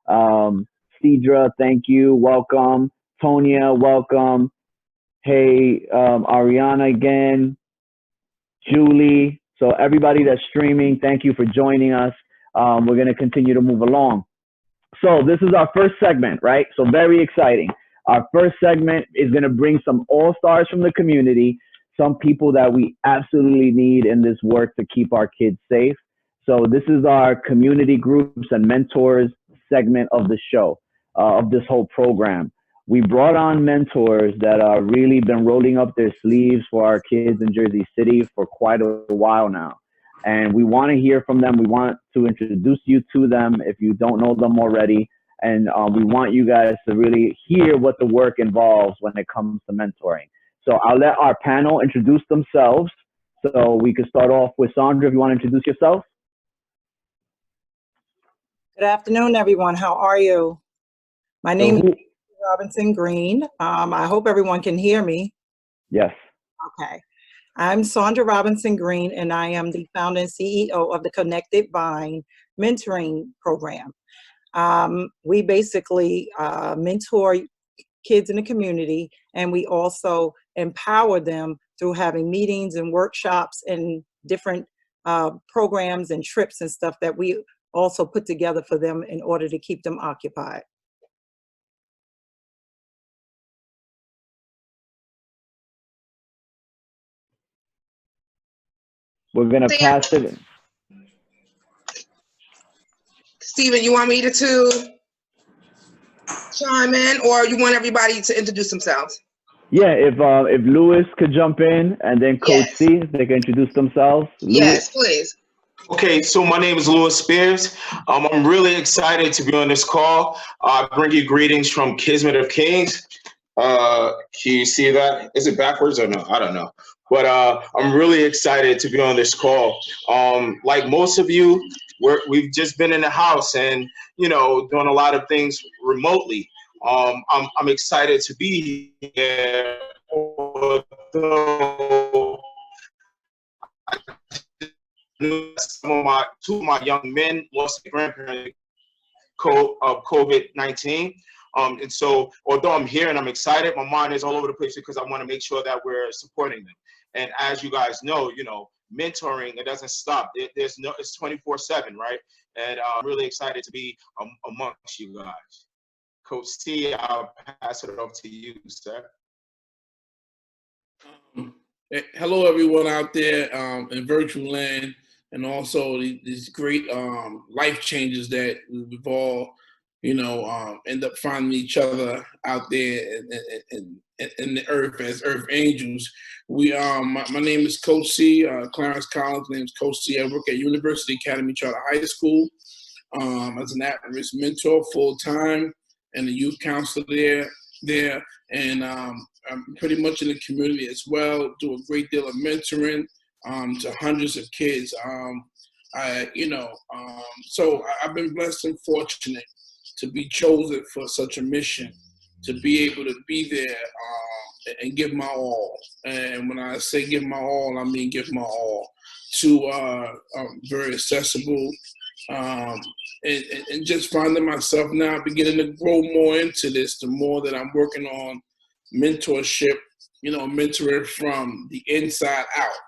Cedra, thank you. Welcome. Tonya, welcome. Hey, Ariana again. Julie. So everybody that's streaming, thank you for joining us. We're going to continue to move along. So this is our first segment, right? So very exciting. Our first segment is going to bring some all-stars from the community, some people that we absolutely need in this work to keep our kids safe. So this is our community groups and mentors segment of the show, of this whole program. We brought on mentors that are really been rolling up their sleeves for our kids in Jersey City for quite a while now. And we want to hear from them. We want to introduce you to them if you don't know them already. And we want you guys to really hear what the work involves when it comes to mentoring. So I'll let our panel introduce themselves. So we could start off with Saundra, if you want to introduce yourself. Good afternoon, everyone. How are you? My name is Robinson Green. I hope everyone can hear me. Yes. Okay. I'm Saundra Robinson Green, and I am the founder and CEO of the Connected V.I.N.E mentoring program. We basically mentor kids in the community, and we also empower them through having meetings and workshops and different programs and trips and stuff that we also put together for them in order to keep them occupied. We're going to pass it. Steven, you want me to chime in, or you want everybody to introduce themselves? Yeah, if Louis could jump in, and then Coach C, they can introduce themselves. Yes, please. Okay, so my name is Louis Spears. I'm really excited to be on this call. I bring you greetings from Kismit of Kings. Can you see that? Is it backwards or no? I don't know. But I'm really excited to be on this call. Like most of you, we've just been in the house and, you know, doing a lot of things remotely. I'm excited to be here. Although two of my young men lost their grandparents of COVID-19. And so, although I'm here and I'm excited, my mind is all over the place because I want to make sure that we're supporting them. And as you guys know, mentoring, it doesn't stop. It's 24/7, right? And I'm really excited to be amongst you guys. Coach T, I'll pass it off to you, sir. Hello, everyone out there in virtual land, and also these great life changes that we've all, end up finding each other out there in the earth as earth angels. My name is Coach C, Clarence Collins. My name is Coach C. I work at University Academy Charter High School as an at-risk mentor full-time and a youth counselor there. And I'm pretty much in the community as well, do a great deal of mentoring to hundreds of kids. So I've been blessed and fortunate to be chosen for such a mission, to be able to be there and give my all. And when I say give my all, I mean give my all to very accessible, and just finding myself now beginning to grow more into this, the more that I'm working on mentorship, mentoring from the inside out.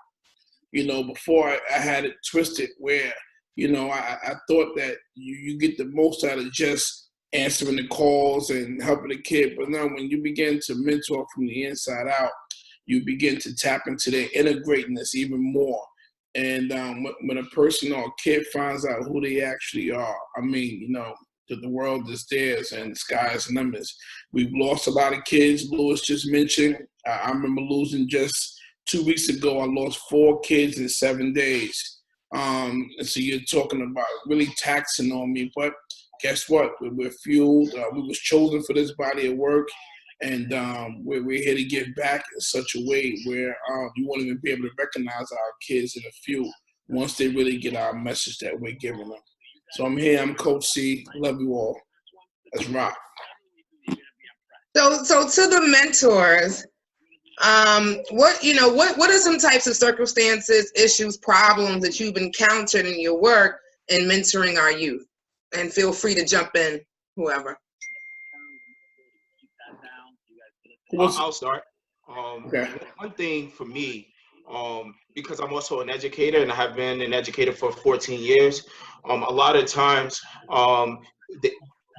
Before I had it twisted where, I thought that you get the most out of just answering the calls and helping the kid. But now when you begin to mentor from the inside out, you begin to tap into their inner greatness even more. And when a person or a kid finds out who they actually are, that the world is theirs and the sky is the limits. We've lost a lot of kids. Louis just mentioned. I remember losing just 2 weeks ago. I lost 4 kids in 7 days. And so you're talking about really taxing on me. But guess what? We're fueled. We was chosen for this body of work. And we're here to give back in such a way where you won't even be able to recognize our kids in a few once they really get our message that we're giving them. So I'm here. I'm Coach C. Love you all. Let's rock. So to the mentors, what are some types of circumstances, issues, problems that you've encountered in your work in mentoring our youth? And feel free to jump in whoever. I'll start. Okay. One thing for me, because I'm also an educator and I have been an educator for 14 years, a lot of times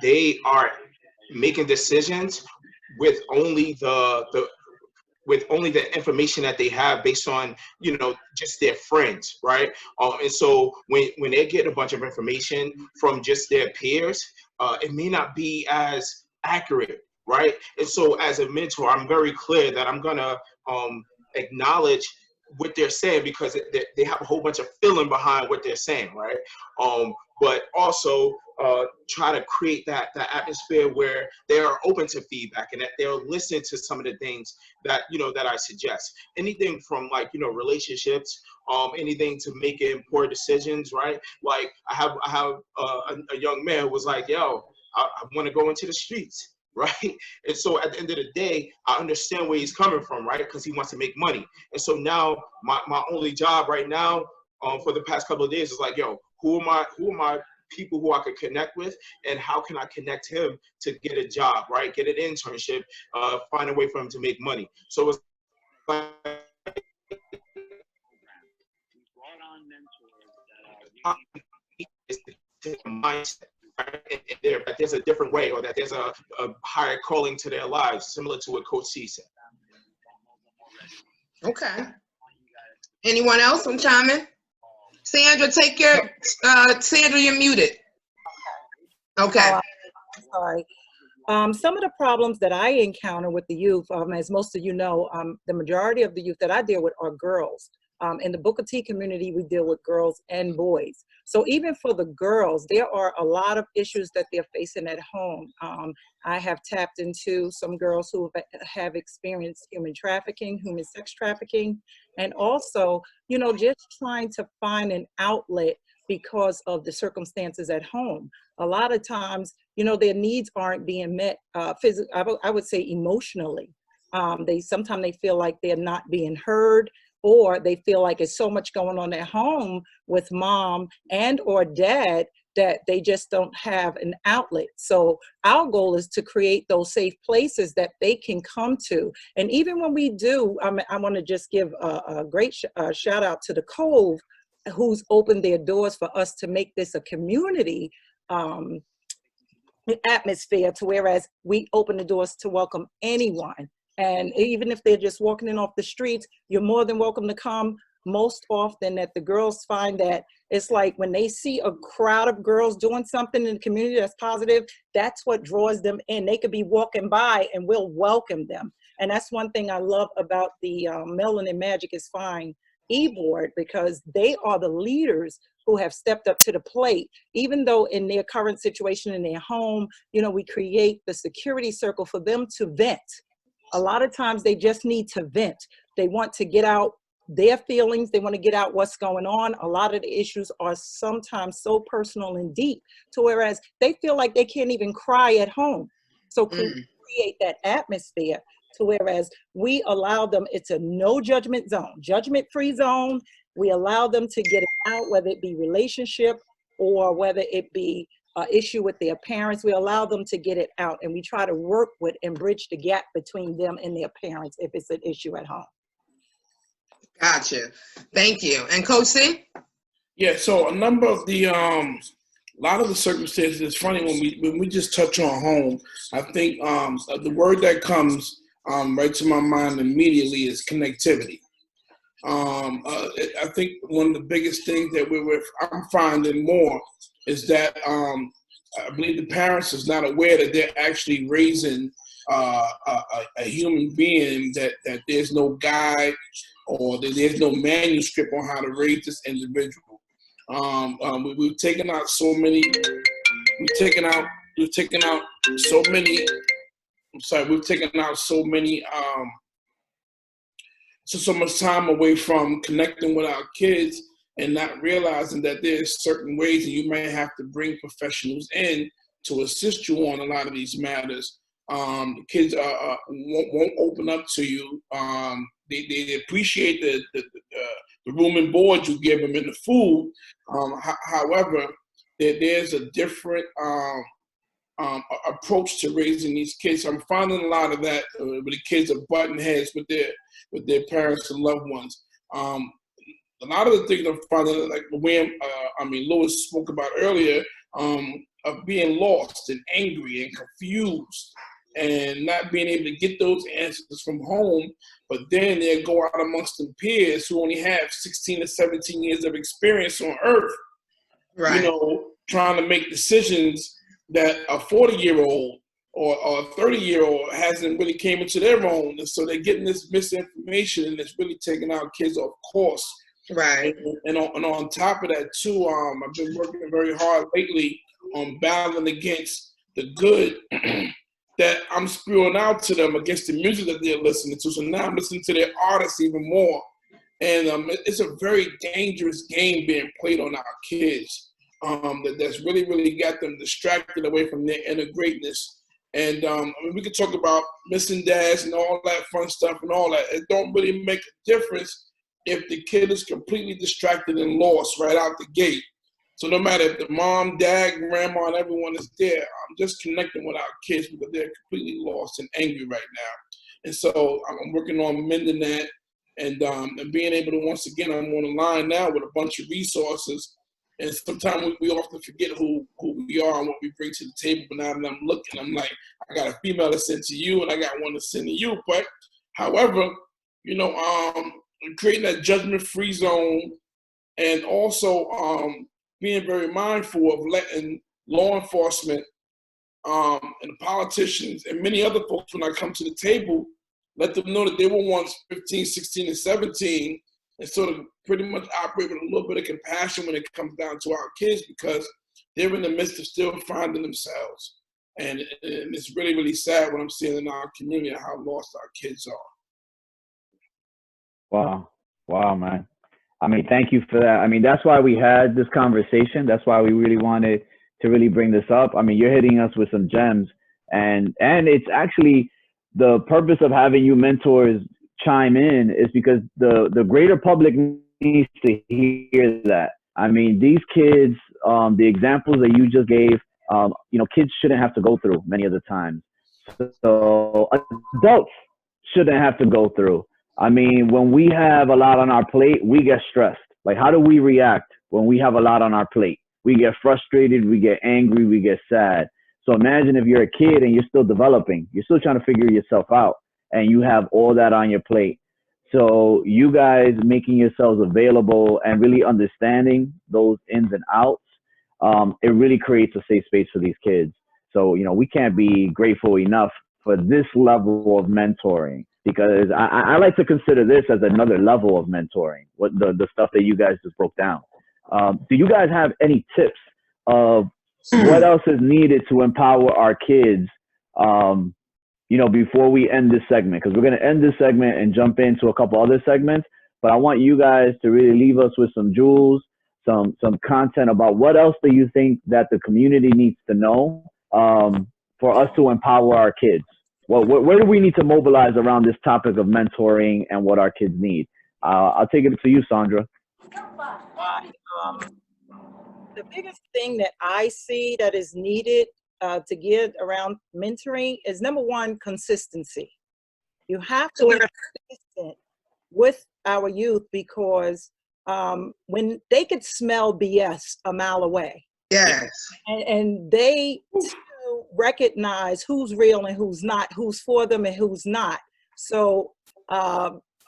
they are making decisions with only the information that they have based on, just their friends, right? And so when they get a bunch of information from just their peers, it may not be as accurate, right? And so as a mentor, I'm very clear that I'm gonna acknowledge what they're saying, because they have a whole bunch of feeling behind what they're saying, right? But also try to create that atmosphere where they are open to feedback and that they'll listen to some of the things that that I suggest. Anything from relationships, anything to making poor decisions, right? Like I have a young man who was like, yo, I want to go into the streets. Right. And so at the end of the day, I understand where he's coming from, right? Because he wants to make money. And so now my only job right now, for the past couple of days is like, yo, who are my people who I could connect with, and how can I connect him to get a job, right? Get an internship, find a way for him to make money. So it's like mindset. That there's a different way, or that there's a higher calling to their lives, similar to what Coach C said. Okay. Anyone else want to chime in? Sandra, Sandra, you're muted. Okay. Sorry. Some of the problems that I encounter with the youth, as most of you know, the majority of the youth that I deal with are girls. In the Booker T community, we deal with girls and boys. So even for the girls, there are a lot of issues that they're facing at home. I have tapped into some girls who have experienced human trafficking, human sex trafficking, and also, just trying to find an outlet because of the circumstances at home. A lot of times, their needs aren't being met physically, I would say emotionally. Sometimes they feel like they're not being heard, or they feel like it's so much going on at home with mom and or dad that they just don't have an outlet. So our goal is to create those safe places that they can come to. And even when we do, I want to just give a great shout out to the Cove, who's opened their doors for us to make this a community atmosphere, to whereas we open the doors to welcome anyone. And even if they're just walking in off the streets, you're more than welcome to come. Most often that the girls find that it's like when they see a crowd of girls doing something in the community that's positive, that's what draws them in. They could be walking by and we'll welcome them. And that's one thing I love about the Melanin Magic is Fine e-board, because they are the leaders who have stepped up to the plate. Even though in their current situation in their home, we create the security circle for them to vent. A lot of times they just need to vent. They want to get out their feelings. They want to get out what's going on. A lot of the issues are sometimes so personal and deep, to whereas they feel like they can't even cry at home. So create that atmosphere to whereas we allow them, it's a no judgment zone, judgment-free zone. We allow them to get it out, whether it be relationship or whether it be issue with their parents. We allow them to get it out, and we try to work with and bridge the gap between them and their parents if it's an issue at home. Gotcha. Thank you. And Coach C? Yeah, so a number of the a lot of the circumstances, it's funny when we just touch on home, I think the word that comes right to my mind immediately is connectivity. I think one of the biggest things that I'm finding more is that I believe the parents is not aware that they're actually raising a human being, that there's no guide or that there's no manuscript on how to raise this individual. We've taken out so many. We've taken out so many. I'm sorry. We've taken out so many. So much time away from connecting with our kids and not realizing that there's certain ways that you may have to bring professionals in to assist you on a lot of these matters. The kids won't open up to you. They appreciate the room and board you give them and the food. However, there's a different approach to raising these kids. I'm finding a lot of that where the kids are butting heads with their parents and loved ones. A lot of the things I'm finding, like Lewis spoke about earlier, of being lost and angry and confused and not being able to get those answers from home, but then they go out amongst their peers who only have 16 to 17 years of experience on earth, Right. you know, trying to make decisions that a 40-year-old or a 30-year-old hasn't really came into their own. And so they're getting this misinformation and it's really taking our kids off course. Right. And on top of that too, I've been working very hard lately on battling against the good that I'm spewing out to them against the music that they're listening to. So now I'm listening to their artists even more. And it's a very dangerous game being played on our kids that's really, really got them distracted away from their inner greatness. And we could talk about missing dads and all that fun stuff and all that. It don't really make a difference if the kid is completely distracted and lost right out the gate. So no matter if the mom, dad, grandma, and everyone is there, I'm just connecting with our kids because they're completely lost and angry right now. And so I'm working on mending that and being able to, once again, I'm on the line now with a bunch of resources. And sometimes we often forget who we are and what we bring to the table. But now that I'm looking, I'm like, I got a female to send to you and I got one to send to you. But however, you know, creating that judgment-free zone and also being very mindful of letting law enforcement and politicians and many other folks, when I come to the table, let them know that they were once 15, 16, and 17 and sort of pretty much operate with a little bit of compassion when it comes down to our kids because they're in the midst of still finding themselves. And it's really, really sad what I'm seeing in our community and how lost our kids are. Wow, man. I mean, thank you for that. I mean, that's why we had this conversation. That's why we really wanted to really bring this up. I mean, you're hitting us with some gems, and it's actually the purpose of having you mentors chime in is because the greater public needs to hear that. I mean, these kids, the examples that you just gave, you know, kids shouldn't have to go through many of the times. So adults shouldn't have to go through. I mean, when we have a lot on our plate, we get stressed. Like, how do we react when we have a lot on our plate? We get frustrated, we get angry, we get sad. So imagine if you're a kid and you're still developing, you're still trying to figure yourself out, and you have all that on your plate. So you guys making yourselves available and really understanding those ins and outs, it really creates a safe space for these kids. So, you know, we can't be grateful enough for this level of mentoring, because I like to consider this as another level of mentoring, what the stuff that you guys just broke down. Do you guys have any tips of what else is needed to empower our kids, you know, before we end this segment? Because we're going to end this segment and jump into a couple other segments, but I want you guys to really leave us with some jewels, some content about what else do you think that the community needs to know for us to empower our kids. Well, where do we need to mobilize around this topic of mentoring and what our kids need? I'll take it to you, Saundra. The biggest thing that I see that is needed to get around mentoring is, number one, consistency. You have to be consistent with our youth because when they could smell BS a mile away. Yes. And they recognize who's real and who's not, who's for them and who's not. So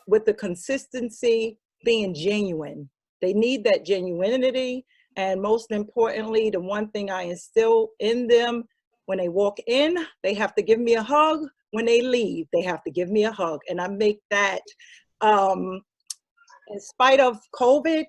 with the consistency, being genuine, they need that genuinity. And most importantly, the one thing I instill in them, when they walk in, they have to give me a hug. When they leave, they have to give me a hug. And I make that, in spite of COVID,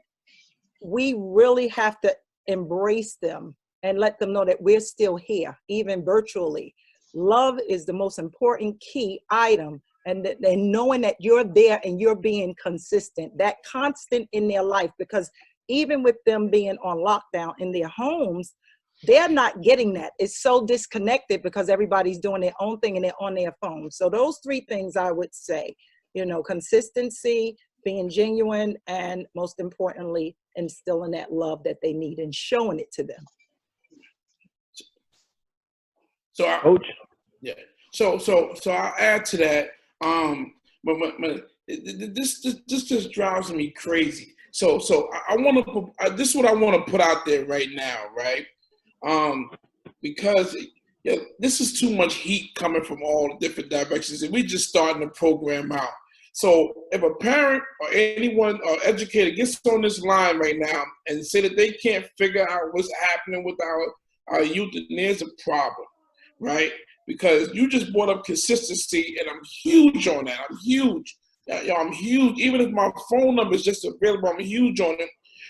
we really have to embrace them and let them know that we're still here, even virtually. Love is the most important key item, and knowing that you're there and you're being consistent, that constant in their life, because even with them being on lockdown in their homes, they're not getting that. It's so disconnected because everybody's doing their own thing and they're on their phone. So those three things I would say, you know, consistency, being genuine, and most importantly, instilling that love that they need and showing it to them. So Coach? Yeah. So I'll add to that. But this just drives me crazy. So I want to. This is what I want to put out there right now, right? Because this is too much heat coming from all the different directions, and we just starting the program out. So if a parent or anyone or educator gets on this line right now and say that they can't figure out what's happening with our youth, then there's a problem, right? Because you just brought up consistency, and I'm huge on that. I'm huge. I'm huge. Even if my phone number is just available, I'm huge on it.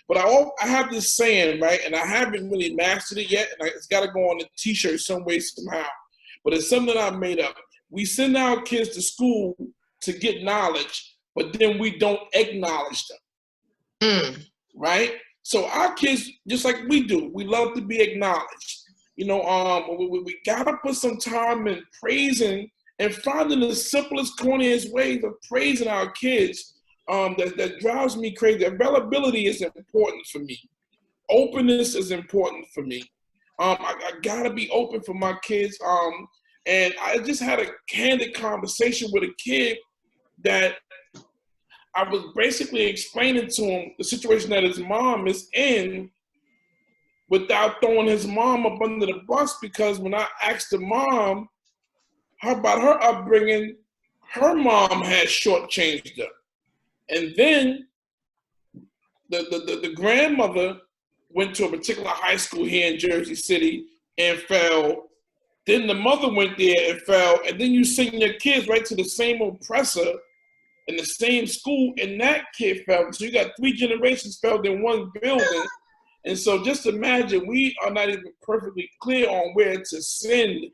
But I have this saying, right, and I haven't really mastered it yet, and it's got to go on a T-shirt some way, somehow. But it's something I made up. We send our kids to school to get knowledge, but then we don't acknowledge them, right? So our kids, just like we do, we love to be acknowledged. We gotta put some time in praising and finding the simplest, corniest ways of praising our kids. That drives me crazy. Availability is important for me. Openness is important for me. I gotta be open for my kids. And I just had a candid conversation with a kid that I was basically explaining to him the situation that his mom is in without throwing his mom up under the bus, because when I asked the mom about her upbringing, her mom had shortchanged her. And then the grandmother went to a particular high school here in Jersey City and fell. Then the mother went there and fell. And then you send your kids right to the same oppressor in the same school, and that kid fell. So you got 3 generations fell in one building. And so just imagine, we are not even perfectly clear on where to send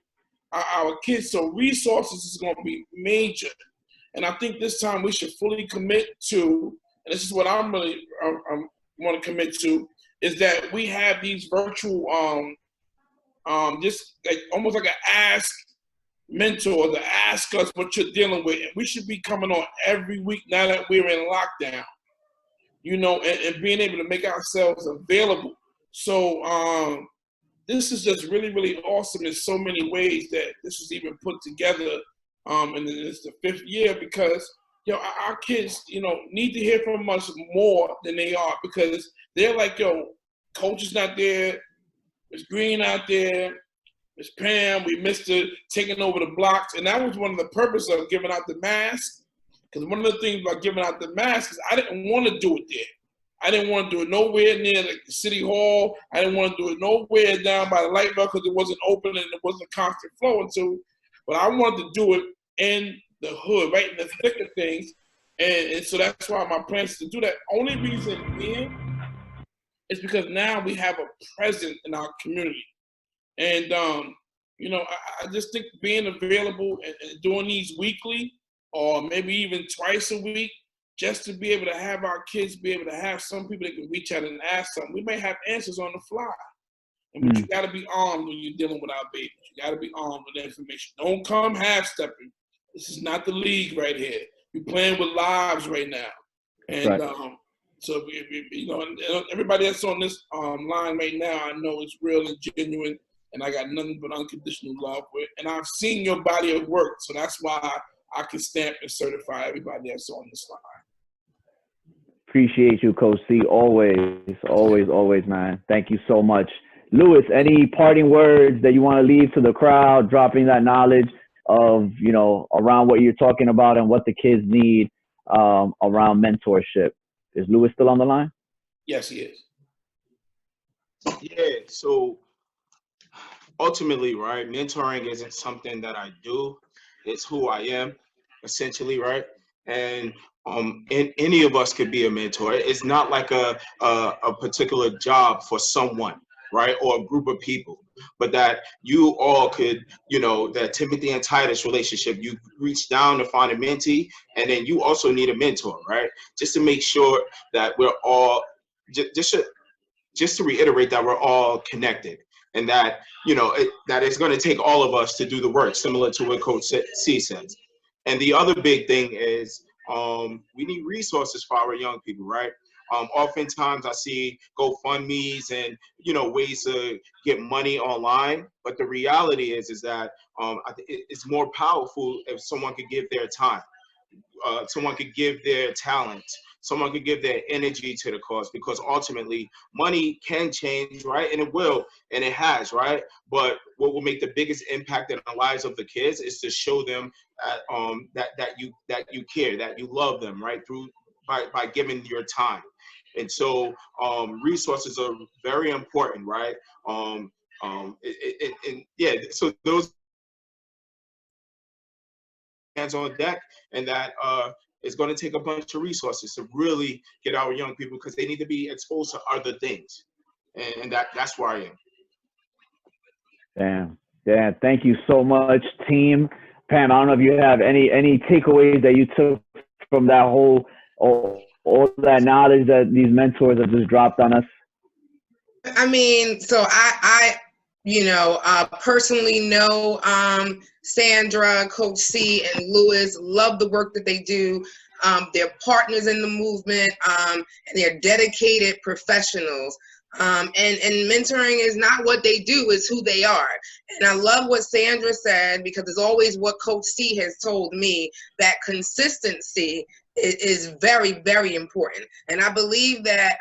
our kids. So resources is going to be major. And I think this time we should fully commit to, and this is what I'm really want to commit to, is that we have these virtual, just like almost like an ask mentor to ask us what you're dealing with. And we should be coming on every week now that we're in lockdown, and being able to make ourselves available. So this is just really, really awesome in so many ways that this is even put together. And it's the 5th year, because our kids, need to hear from us more than they are, because they're like, coach is not there, Miss Green out there, Miss Pam, we missed her taking over the blocks. And that was one of the purposes of giving out the mask. Because one of the things about giving out the mask is I didn't want to do it there. I didn't want to do it nowhere near like the city hall. I didn't want to do it nowhere down by the light bulb, because it wasn't open and it wasn't constant flow into. But I wanted to do it in the hood, right in the thick of things. And so that's why my plan is to do that. Only reason being is because now we have a presence in our community. And, I just think being available and doing these weekly, or maybe even twice a week, just to be able to have our kids be able to have some people that can reach out and ask something. We may have answers on the fly. But you got to be armed when you're dealing with our babies. You got to be armed with information. Don't come half-stepping. This is not the league right here. You're playing with lives right now. And so, everybody that's on this line right now, I know is real and genuine, and I got nothing but unconditional love for it. And I've seen your body of work, so that's why I can stamp and certify everybody that's on this line. Appreciate you, Coach C. Always, man. Thank you so much. Lewis, any parting words that you want to leave to the crowd, dropping that knowledge of, around what you're talking about and what the kids need around mentorship? Is Lewis still on the line? Yes, he is. Yeah, so ultimately, right, mentoring isn't something that I do. It's who I am, essentially, right? And any of us could be a mentor. It's not like a particular job for someone, right, or a group of people, but that you all could, that Timothy and Titus relationship, you reach down to find a mentee, and then you also need a mentor, right? Just to make sure that we're all, just to reiterate that we're all connected, and that, that it's going to take all of us to do the work, similar to what Coach C says. And the other big thing is we need resources for our young people, right? Oftentimes I see GoFundMe's and, you know, ways to get money online. But the reality is that it's more powerful if someone could give their time. Someone could give their talent, someone could give their energy to the cause, because ultimately money can change, right? And it will, and it has, right? But what will make the biggest impact in the lives of the kids is to show them that you care, that you love them, right? By giving your time. And so resources are very important, right? Yeah, so those hands on deck, and that it's going to take a bunch of resources to really get our young people, because they need to be exposed to other things, and that's where I am. Damn. Thank you so much, team. Pam, I don't know if you have any takeaways that you took from that whole all that knowledge that these mentors have just dropped on us. I mean, so I personally know Sandra, Coach C, and Lewis. Love the work that they do. They're partners in the movement, and they're dedicated professionals. And mentoring is not what they do, it's who they are. And I love what Sandra said, because it's always what Coach C has told me, that consistency is very, very important. And I believe that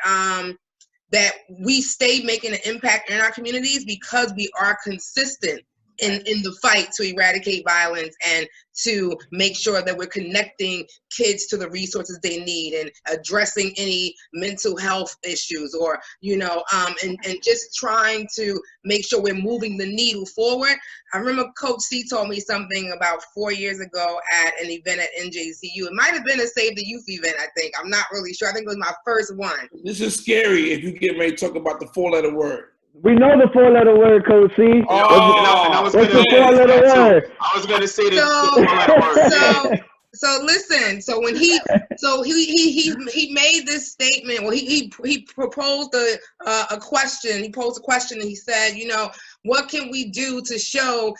that we stay making an impact in our communities because we are consistent in the fight to eradicate violence and to make sure that we're connecting kids to the resources they need and addressing any mental health issues, or, and just trying to make sure we're moving the needle forward. I remember Coach C told me something about 4 years ago at an event at NJCU. It might have been a Save the Youth event, I think. I'm not really sure. I think it was my first one. This is scary if you get ready to talk about the 4-letter word. We know the 4-letter word, Coach C. What's the 4-letter word? I was going to say the 4-letter word. So listen. So when he made this statement. Well, he proposed a question. He posed a question, and he said, what can we do to show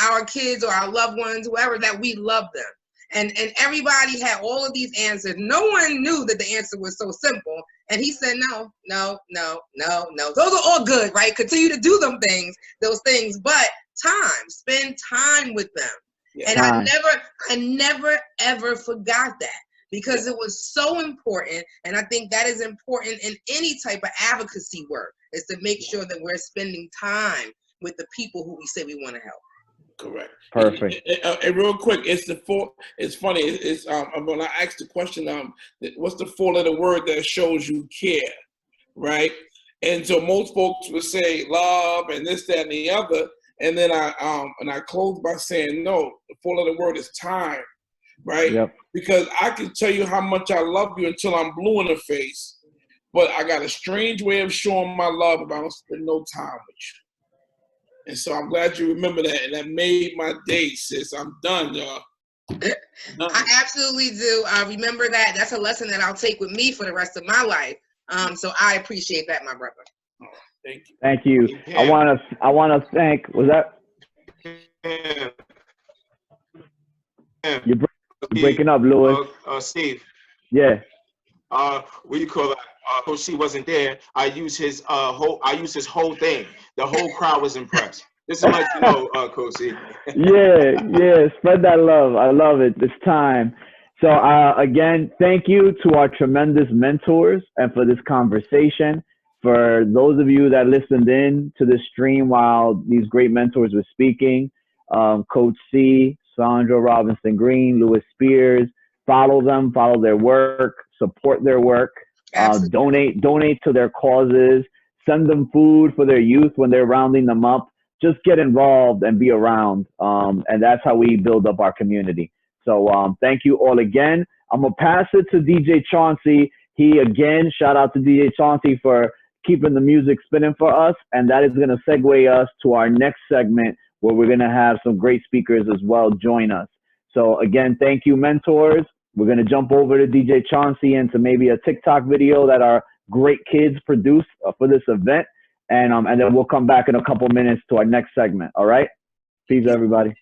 our kids or our loved ones, whoever, that we love them? And everybody had all of these answers. No one knew that the answer was so simple. And he said, no. Those are all good, right? Continue to do those things, but spend time with them. Yeah. And I never, ever forgot that, because it was so important. And I think that is important in any type of advocacy work, is to make sure that we're spending time with the people who we say we want to help. Correct. Perfect. And real quick, it's funny. It's when I asked the question, what's the 4-letter word that shows you care, right? And so most folks would say love and this, that, and the other. And then I close by saying, no, the 4-letter word is time, right? Yep. Because I can tell you how much I love you until I'm blue in the face, but I got a strange way of showing my love if I don't spend no time with you. And so I'm glad you remember that, and that made my day, sis. I'm done, y'all. I absolutely do. Remember that. That's a lesson that I'll take with me for the rest of my life. So I appreciate that, my brother. Oh, thank you. Thank you. Yeah. I want to thank. Was that? You're breaking up, Louis. Steve. Yeah. What do you call that? Coach C wasn't there. I used his whole thing. The whole crowd was impressed. This is like, Coach C. yeah. Spread that love. I love it. It's time. So again, thank you to our tremendous mentors and for this conversation. For those of you that listened in to the stream while these great mentors were speaking, Coach C, Saundra Robinson Green, Lewis Spears, follow them, follow their work, support their work. Donate to their causes, send them food for their youth when they're rounding them up. Just get involved and be around. And that's how we build up our community. So thank you all again. I'm going to pass it to DJ Chauncey. Shout out to DJ Chauncey for keeping the music spinning for us. And that is going to segue us to our next segment, where we're going to have some great speakers as well join us. So again, thank you, mentors. We're going to jump over to DJ Chauncey and to maybe a TikTok video that our great kids produced for this event. And then we'll come back in a couple minutes to our next segment. All right? Peace, everybody.